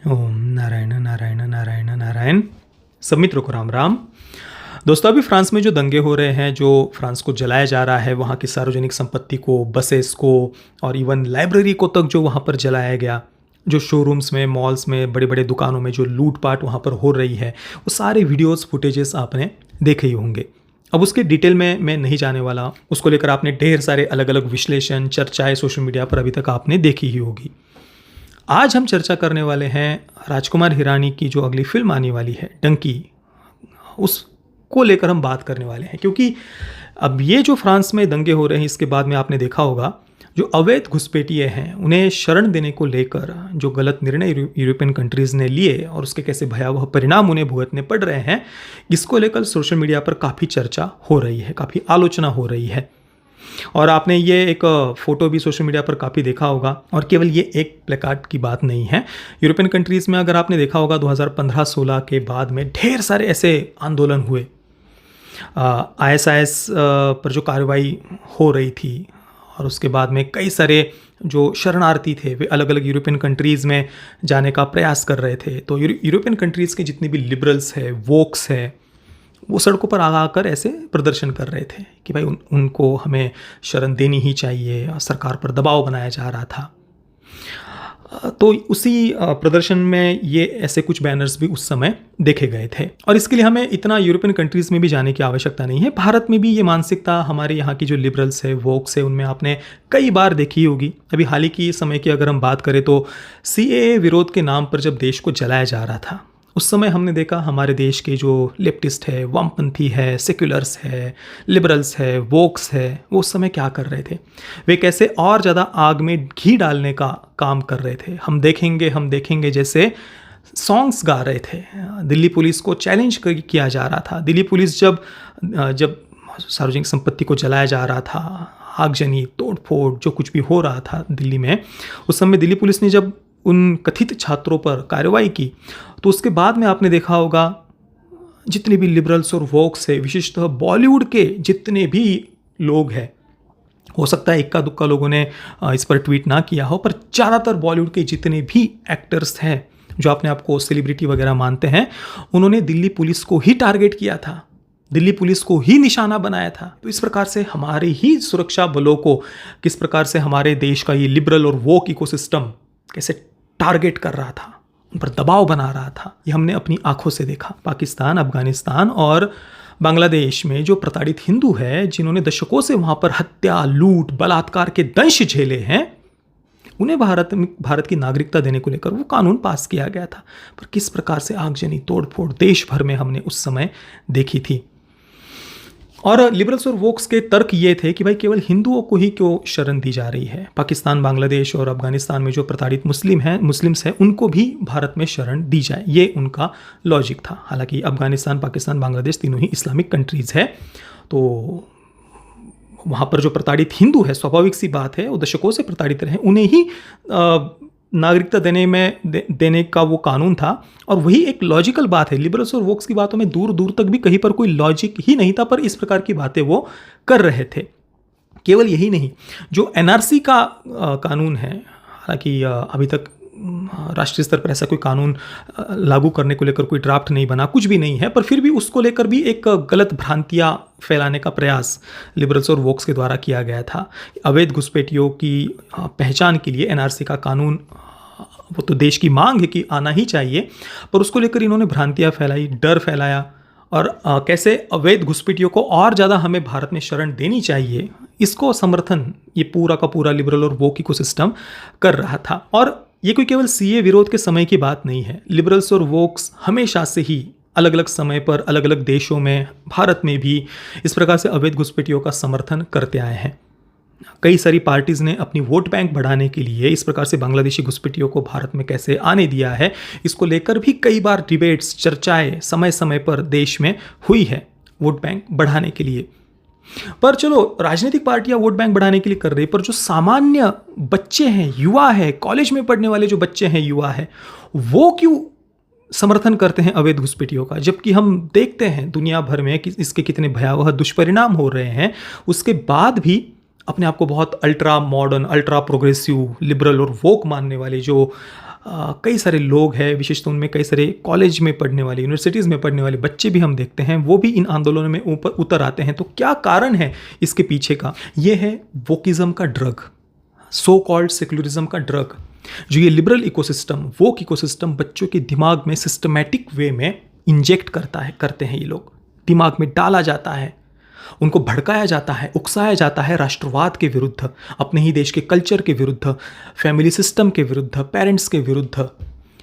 ओम नारायण नारायण नारायण नारायण। सब मित्रों को राम राम। दोस्तों, अभी फ्रांस में जो दंगे हो रहे हैं, जो फ्रांस को जलाया जा रहा है, वहाँ की सार्वजनिक संपत्ति को, बसेस को और इवन लाइब्रेरी को तक जो वहाँ पर जलाया गया, जो शोरूम्स में, मॉल्स में, बड़े बड़े दुकानों में जो लूटपाट वहाँ पर हो रही है, वो सारे वीडियोस फुटेजेस आपने देखे ही होंगे। अब उसके डिटेल में मैं नहीं जाने वाला। उसको लेकर आपने ढेर सारे अलग अलग विश्लेषण, चर्चाएं सोशल मीडिया पर अभी तक आपने देखी ही होगी। आज हम चर्चा करने वाले हैं राजकुमार हिरानी की जो अगली फिल्म आने वाली है, डंकी, उसको लेकर हम बात करने वाले हैं। क्योंकि अब ये जो फ्रांस में दंगे हो रहे हैं, इसके बाद में आपने देखा होगा जो अवैध घुसपैठिए हैं, उन्हें शरण देने को लेकर जो गलत निर्णय यूरोपियन कंट्रीज़ ने लिए और उसके कैसे भयावह परिणाम उन्हें भुगतने पड़ रहे हैं, इसको लेकर सोशल मीडिया पर काफ़ी चर्चा हो रही है, काफ़ी आलोचना हो रही है। और आपने ये एक फ़ोटो भी सोशल मीडिया पर काफ़ी देखा होगा। और केवल ये एक प्लेकार्ड की बात नहीं है। यूरोपियन कंट्रीज़ में अगर आपने देखा होगा 2015-16 के बाद में ढेर सारे ऐसे आंदोलन हुए। ISIS पर जो कार्रवाई हो रही थी, और उसके बाद में कई सारे जो शरणार्थी थे वे अलग अलग यूरोपियन कंट्रीज़ में जाने का प्रयास कर रहे थे। तो यूरोपियन कंट्रीज़ के जितने भी लिबरल्स है, वोक्स है, वो सड़कों पर आकर ऐसे प्रदर्शन कर रहे थे कि भाई उनको हमें शरण देनी ही चाहिए, और सरकार पर दबाव बनाया जा रहा था। तो उसी प्रदर्शन में ये ऐसे कुछ बैनर्स भी उस समय देखे गए थे। और इसके लिए हमें इतना यूरोपियन कंट्रीज़ में भी जाने की आवश्यकता नहीं है। भारत में भी ये मानसिकता हमारे यहाँ की जो लिबरल्स है, वोक्स है, उनमें आपने कई बार देखी होगी। अभी हाल ही की समय की अगर हम बात करें तो CAA विरोध के नाम पर जब देश को जलाया जा रहा था, उस समय हमने देखा हमारे देश के जो लेफ्टिस्ट है, वामपंथी है, सेक्युलर्स है, लिबरल्स है, वोक्स है, वो उस समय क्या कर रहे थे, वे कैसे और ज़्यादा आग में घी डालने का काम कर रहे थे। हम देखेंगे जैसे सॉन्ग्स गा रहे थे। दिल्ली पुलिस को चैलेंज किया जा रहा था। दिल्ली पुलिस जब सार्वजनिक संपत्ति को जलाया जा रहा था, आगजनी, तोड़फोड़, जो कुछ भी हो रहा था दिल्ली में, उस समय दिल्ली पुलिस ने जब उन कथित छात्रों पर कार्रवाई की, तो उसके बाद में आपने देखा होगा जितने भी लिबरल्स और वोक्स है, विशेषतः बॉलीवुड के जितने भी लोग हैं, हो सकता है इक्का दुक्का लोगों ने इस पर ट्वीट ना किया हो, पर ज़्यादातर बॉलीवुड के जितने भी एक्टर्स हैं जो अपने आप को सेलिब्रिटी वगैरह मानते हैं, उन्होंने दिल्ली पुलिस को ही टारगेट किया था, दिल्ली पुलिस को ही निशाना बनाया था। तो इस प्रकार से हमारे ही सुरक्षा बलों को किस प्रकार से हमारे देश का ये लिबरल और वोक इकोसिस्टम कैसे टारगेट कर रहा था, उन पर दबाव बना रहा था, ये हमने अपनी आंखों से देखा। पाकिस्तान, अफगानिस्तान और बांग्लादेश में जो प्रताड़ित हिंदू है, जिन्होंने दशकों से वहाँ पर हत्या, लूट, बलात्कार के दंश झेले हैं, उन्हें भारत की नागरिकता देने को लेकर वो कानून पास किया गया था। पर किस प्रकार से आगजनी, तोड़फोड़ देश भर में हमने उस समय देखी थी। और लिबरल्स और वोक्स के तर्क ये थे कि भाई केवल हिंदुओं को ही क्यों शरण दी जा रही है, पाकिस्तान, बांग्लादेश और अफगानिस्तान में जो प्रताड़ित मुस्लिम्स हैं, उनको भी भारत में शरण दी जाए, ये उनका लॉजिक था। हालांकि अफगानिस्तान, पाकिस्तान, बांग्लादेश तीनों ही इस्लामिक कंट्रीज़ है, तो वहाँ पर जो प्रताड़ित हिंदू है, स्वाभाविक सी बात है, वो दशकों से प्रताड़ित रहे, उन्हें ही नागरिकता देने का वो कानून था। और वही एक लॉजिकल बात है। लिबरल्स और वोक्स की बातों में दूर दूर तक भी कहीं पर कोई लॉजिक ही नहीं था, पर इस प्रकार की बातें वो कर रहे थे। केवल यही नहीं, जो NRC का कानून है, हालांकि अभी तक राष्ट्रीय स्तर पर ऐसा कोई कानून लागू करने को लेकर कोई ड्राफ्ट नहीं बना, कुछ भी नहीं है, पर फिर भी उसको लेकर भी एक गलत भ्रांतियाँ फैलाने का प्रयास लिबरल्स और वोक्स के द्वारा किया गया था। अवैध घुसपैठियों की पहचान के लिए NRC का कानून, वो तो देश की मांग है कि आना ही चाहिए, पर उसको लेकर इन्होंने भ्रांतियाँ फैलाई, डर फैलाया, और कैसे अवैध घुसपैठियों को और ज़्यादा हमें भारत में शरण देनी चाहिए, इसको समर्थन ये पूरा का पूरा लिबरल और वोक इकोसिस्टम कर रहा था। और ये कोई केवल CAA विरोध के समय की बात नहीं है। लिबरल्स और वोक्स हमेशा से ही अलग अलग समय पर अलग अलग देशों में, भारत में भी इस प्रकार से अवैध घुसपैठियों का समर्थन करते आए हैं। कई सारी पार्टीज़ ने अपनी वोट बैंक बढ़ाने के लिए इस प्रकार से बांग्लादेशी घुसपैठियों को भारत में कैसे आने दिया है, इसको लेकर भी कई बार डिबेट्स, चर्चाएं समय समय पर देश में हुई है, वोट बैंक बढ़ाने के लिए। पर चलो, राजनीतिक पार्टियां वोट बैंक बढ़ाने के लिए कर रही, पर जो सामान्य बच्चे हैं, युवा है, कॉलेज में पढ़ने वाले जो बच्चे हैं, युवा है, वो क्यों समर्थन करते हैं अवैध घुसपैठियों का? जबकि हम देखते हैं दुनिया भर में कि इसके कितने भयावह दुष्परिणाम हो रहे हैं, उसके बाद भी अपने आप को बहुत ultra modern, ultra progressive, liberal और वोक मानने वाले जो कई सारे लोग हैं, विशेषतः उनमें कई सारे कॉलेज में पढ़ने वाले, यूनिवर्सिटीज़ में पढ़ने वाले बच्चे भी हम देखते हैं, वो भी इन आंदोलनों में ऊपर उतर आते हैं। तो क्या कारण है इसके पीछे का? ये है वोकिज़म का ड्रग, सो कॉल्ड सेक्युलरिज्म का ड्रग। जो ये लिबरल इकोसिस्टम, वोक इकोसिस्टम बच्चों के दिमाग में सिस्टमैटिक वे में इंजेक्ट करते हैं। ये लोग दिमाग में डाला जाता है, उनको भड़काया जाता है, उकसाया जाता है राष्ट्रवाद के विरुद्ध, अपने ही देश के कल्चर के विरुद्ध, फैमिली सिस्टम के विरुद्ध, पेरेंट्स के विरुद्ध।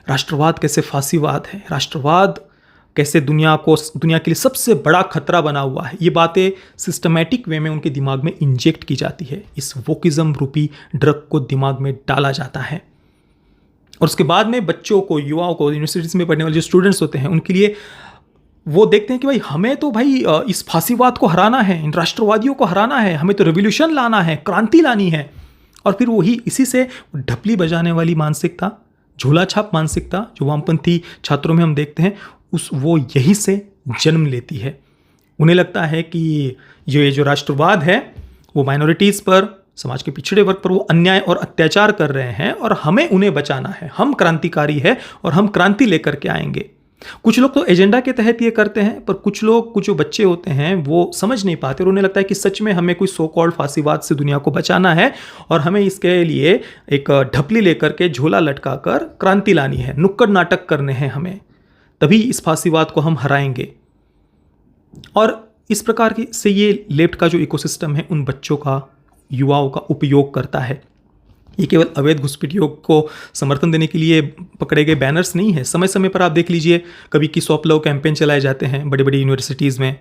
राष्ट्रवाद कैसे फांसीवाद है, राष्ट्रवाद कैसे दुनिया के लिए सबसे बड़ा खतरा बना हुआ है, ये बातें सिस्टमैटिक वे में उनके दिमाग में इंजेक्ट की जाती है। इस वोकिज्म रूपी ड्रग को दिमाग में डाला जाता है और उसके बाद में बच्चों को, युवाओं को, यूनिवर्सिटीज़ में पढ़ने वाले जो स्टूडेंट्स होते हैं, उनके लिए वो देखते हैं कि भाई हमें तो भाई इस फांसीवाद को हराना है, इन राष्ट्रवादियों को हराना है, हमें तो रेवोल्यूशन लाना है, क्रांति लानी है। और फिर वही इसी से ढपली बजाने वाली मानसिकता, झोला छाप मानसिकता जो वामपंथी छात्रों में हम देखते हैं, वो यही से जन्म लेती है। उन्हें लगता है कि ये जो राष्ट्रवाद है वो माइनॉरिटीज़ पर, समाज के पिछड़े वर्ग पर वो अन्याय और अत्याचार कर रहे हैं और हमें उन्हें बचाना है, हम क्रांतिकारी है और हम क्रांति लेकर के आएंगे। कुछ लोग तो एजेंडा के तहत ये करते हैं, पर कुछ जो बच्चे होते हैं वो समझ नहीं पाते और उन्हें लगता है कि सच में हमें कोई सो कॉल्ड फांसीवाद से दुनिया को बचाना है और हमें इसके लिए एक ढपली लेकर के, झोला लटका कर क्रांति लानी है, नुक्कड़ नाटक करने हैं हमें, तभी इस फांसीवाद को हम हराएंगे। और इस प्रकार की से ये लेफ्ट का जो इकोसिस्टम है उन बच्चों का, युवाओं का उपयोग करता है। ये केवल अवैध घुसपैठियों को समर्थन देने के लिए पकड़े गए बैनर्स नहीं है। समय समय पर आप देख लीजिए, कभी किस ऑफ लव कैंपेन चलाए जाते हैं बड़ी बड़ी यूनिवर्सिटीज़ में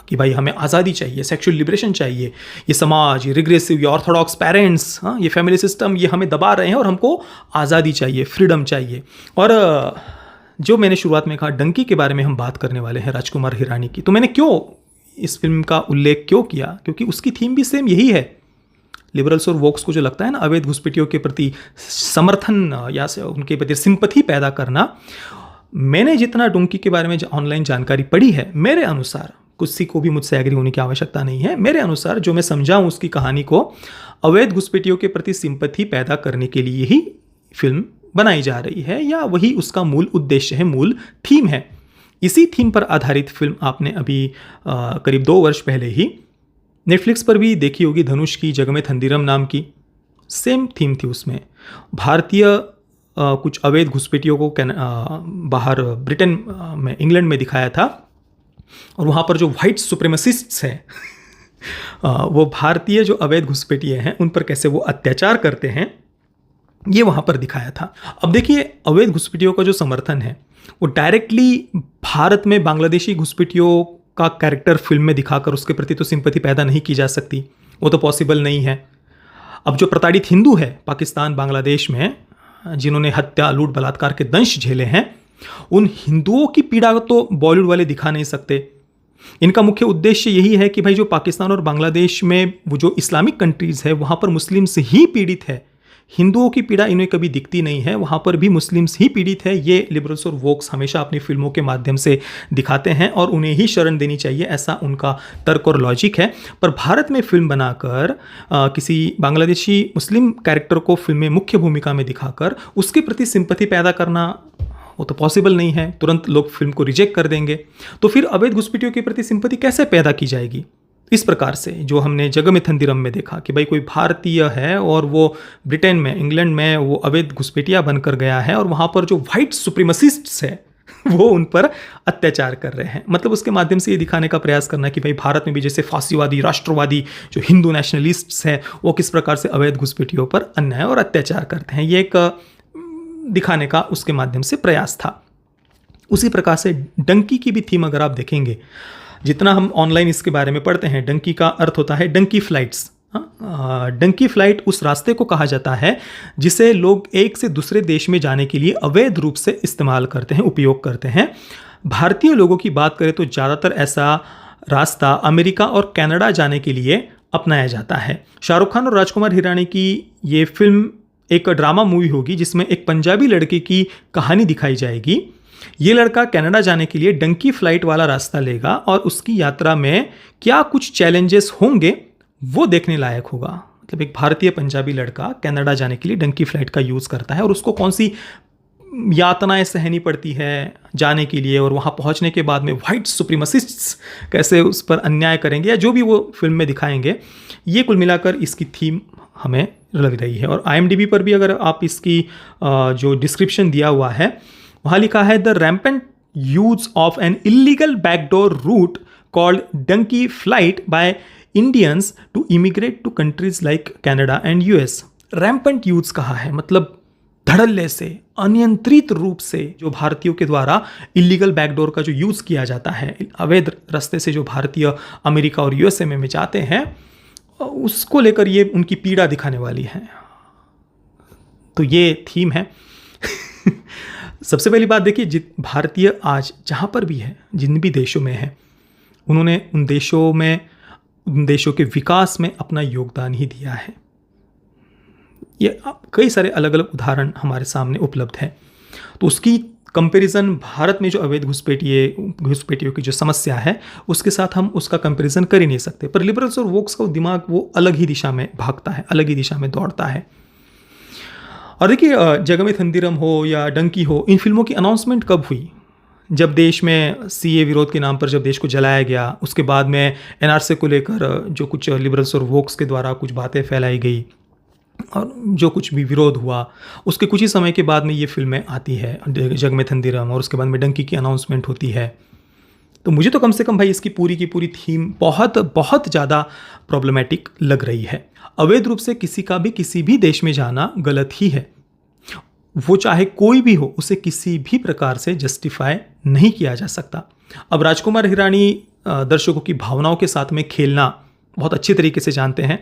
कि भाई हमें आज़ादी चाहिए, सेक्सुअल लिबरेशन चाहिए, ये समाज, ये रिग्रेसिव, ये ऑर्थोडॉक्स पेरेंट्स, ये फैमिली सिस्टम, ये हमें दबा रहे हैं और हमको आज़ादी चाहिए, फ्रीडम चाहिए। और जो मैंने शुरुआत में कहा, डंकी के बारे में हम बात करने वाले हैं, राजकुमार हिरानी की। तो मैंने क्यों इस फिल्म का उल्लेख क्यों किया? क्योंकि उसकी थीम भी सेम यही है। लिबरल्स और वोक्स को जो लगता है ना, अवैध घुसपैठियों के प्रति समर्थन या उनके प्रति सिंपैथी पैदा करना। मैंने जितना डंकी के बारे में ऑनलाइन जानकारी पढ़ी है, मेरे अनुसार, किसी को भी मुझसे एग्री होने की आवश्यकता नहीं है, मेरे अनुसार जो मैं समझा हूँ उसकी कहानी को, अवैध घुसपैठियों के प्रति सिंपैथी पैदा करने के लिए ही फिल्म बनाई जा रही है, या वही उसका मूल उद्देश्य है, मूल थीम है। इसी थीम पर आधारित फिल्म आपने अभी करीब 2 वर्ष पहले ही नेटफ्लिक्स पर भी देखी होगी, धनुष की जगमे थंदीरम नाम की। सेम थीम थी उसमें। भारतीय कुछ अवैध घुसपैठियों को बाहर ब्रिटेन में, इंग्लैंड में दिखाया था और वहाँ पर जो वाइट सुप्रीमेसिस्ट्स हैं वो भारतीय जो अवैध घुसपैठिए हैं उन पर कैसे वो अत्याचार करते हैं, ये वहाँ पर दिखाया था। अब देखिए, अवैध घुसपैठियों का जो समर्थन है वो डायरेक्टली भारत में बांग्लादेशी घुसपैठियों का कैरेक्टर फिल्म में दिखाकर उसके प्रति तो सिंपैथी पैदा नहीं की जा सकती, वो तो पॉसिबल नहीं है। अब जो प्रताड़ित हिंदू है पाकिस्तान, बांग्लादेश में, जिन्होंने हत्या, लूट, बलात्कार के दंश झेले हैं, उन हिंदुओं की पीड़ा तो बॉलीवुड वाले दिखा नहीं सकते। इनका मुख्य उद्देश्य यही है कि भाई जो पाकिस्तान और बांग्लादेश में वो जो इस्लामिक कंट्रीज़ है वहाँ पर मुस्लिम्स ही पीड़ित है, हिंदुओं की पीड़ा इन्हें कभी दिखती नहीं है, वहाँ पर भी मुस्लिम्स ही पीड़ित है। ये लिबरल्स और वोक्स हमेशा अपनी फिल्मों के माध्यम से दिखाते हैं और उन्हें ही शरण देनी चाहिए, ऐसा उनका तर्क और लॉजिक है। पर भारत में फिल्म बनाकर किसी बांग्लादेशी मुस्लिम कैरेक्टर को फिल्म में मुख्य भूमिका में दिखाकर उसके प्रति सिंपैथी पैदा करना, वो तो पॉसिबल नहीं है। तुरंत लोग फिल्म को रिजेक्ट कर देंगे। तो फिर अवैध घुसपैठियों के प्रति सिंपैथी कैसे पैदा की जाएगी? इस प्रकार से जो हमने जगमे थंदीरम में देखा कि भाई कोई भारतीय है और वो ब्रिटेन में, इंग्लैंड में वो अवैध घुसपैठिया बनकर गया है और वहाँ पर जो वाइट सुप्रीमेसिस्ट्स है वो उन पर अत्याचार कर रहे हैं। मतलब उसके माध्यम से ये दिखाने का प्रयास करना कि भाई भारत में भी जैसे फांसीवादी, राष्ट्रवादी जो हिंदू नेशनलिस्ट्स हैं वो किस प्रकार से अवैध घुसपैठियों पर अन्याय और अत्याचार करते हैं, ये एक दिखाने का उसके माध्यम से प्रयास था। उसी प्रकार से डंकी की भी थीम अगर आप देखेंगे, जितना हम ऑनलाइन इसके बारे में पढ़ते हैं, डंकी का अर्थ होता है डंकी फ्लाइट्स। डंकी फ्लाइट उस रास्ते को कहा जाता है जिसे लोग एक से दूसरे देश में जाने के लिए अवैध रूप से इस्तेमाल करते हैं, उपयोग करते हैं। भारतीय लोगों की बात करें तो ज़्यादातर ऐसा रास्ता अमेरिका और कनाडा जाने के लिए अपनाया जाता है। शाहरुख खान और राजकुमार हिरानी की ये फिल्म एक ड्रामा मूवी होगी जिसमें एक पंजाबी लड़के की कहानी दिखाई जाएगी। ये लड़का कनाडा जाने के लिए डंकी फ्लाइट वाला रास्ता लेगा और उसकी यात्रा में क्या कुछ चैलेंजेस होंगे वो देखने लायक होगा। मतलब एक भारतीय पंजाबी लड़का कनाडा जाने के लिए डंकी फ्लाइट का यूज़ करता है और उसको कौन सी यातनाएं सहनी पड़ती है जाने के लिए, और वहाँ पहुँचने के बाद में वाइट सुप्रीमसिस्ट्स कैसे उस पर अन्याय करेंगे या जो भी वो फिल्म में दिखाएंगे, ये कुल मिलाकर इसकी थीम हमें लग रही है। और IMDb पर भी अगर आप इसकी जो डिस्क्रिप्शन दिया हुआ है वहाँ लिखा है the rampant use of an illegal backdoor route called dunki flight by Indians to immigrate to countries like Canada and US। Rampant use कहा है मतलब धड़ल्ले से, अनियंत्रित रूप से जो भारतीयों के द्वारा इलीगल बैकडोर का जो यूज़ किया जाता है, अवैध रास्ते से जो भारतीय अमेरिका और USA में जाते हैं, उसको लेकर ये उनकी पीड़ा दिखाने वाली है। तो ये थीम है। सबसे पहली बात देखिए, भारतीय आज जहाँ पर भी है, जिन भी देशों में है, उन्होंने उन देशों के विकास में अपना योगदान ही दिया है। ये कई सारे अलग अलग उदाहरण हमारे सामने उपलब्ध है। तो उसकी कंपैरिजन भारत में जो अवैध घुसपैठियों की जो समस्या है उसके साथ हम उसका कंपैरिजन कर ही नहीं सकते। पर लिबरल्स और वोक्स का दिमाग वो अलग ही दिशा में भागता है, अलग ही दिशा में दौड़ता है। और देखिए, जगमे थंदीरम हो या डंकी हो, इन फिल्मों की अनाउंसमेंट कब हुई? जब देश में CA विरोध के नाम पर जब देश को जलाया गया, उसके बाद में NRC को लेकर जो कुछ लिबरल्स और वोक्स के द्वारा कुछ बातें फैलाई गई और जो कुछ भी विरोध हुआ, उसके कुछ ही समय के बाद में ये फिल्में आती है जगमे थंदीरम, और उसके बाद में डंकी की अनाउंसमेंट होती है। तो मुझे तो कम से कम भाई इसकी पूरी की पूरी थीम बहुत बहुत ज़्यादा प्रॉब्लमेटिक लग रही है। अवैध रूप से किसी का भी किसी भी देश में जाना गलत ही है, वो चाहे कोई भी हो, उसे किसी भी प्रकार से जस्टिफाई नहीं किया जा सकता। अब राजकुमार हिरानी दर्शकों की भावनाओं के साथ में खेलना बहुत अच्छे तरीके से जानते हैं।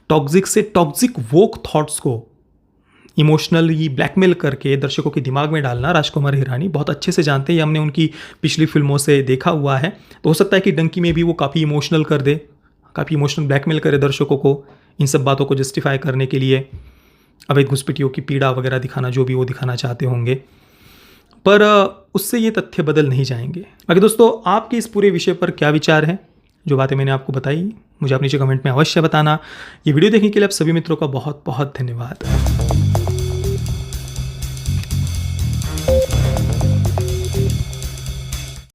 टॉक्सिक से टॉक्सिक वोक थॉट्स को इमोशनली ब्लैकमेल करके दर्शकों के दिमाग में डालना राजकुमार हिरानी बहुत अच्छे से जानते हैं। ये हमने उनकी पिछली फिल्मों से देखा हुआ है। तो हो सकता है कि डंकी में भी वो काफ़ी इमोशनल कर दे, काफ़ी इमोशनल ब्लैकमेल करे दर्शकों को इन सब बातों को जस्टिफाई करने के लिए, अवैध घुसपैठियों की पीड़ा वगैरह दिखाना, जो भी वो दिखाना चाहते होंगे। पर उससे ये तथ्य बदल नहीं जाएंगे। बाकी दोस्तों, आपके इस पूरे विषय पर क्या विचार है? जो बातें मैंने आपको बताई मुझे आप नीचे कमेंट में अवश्य बताना। ये वीडियो देखने के लिए आप सभी मित्रों का बहुत बहुत धन्यवाद।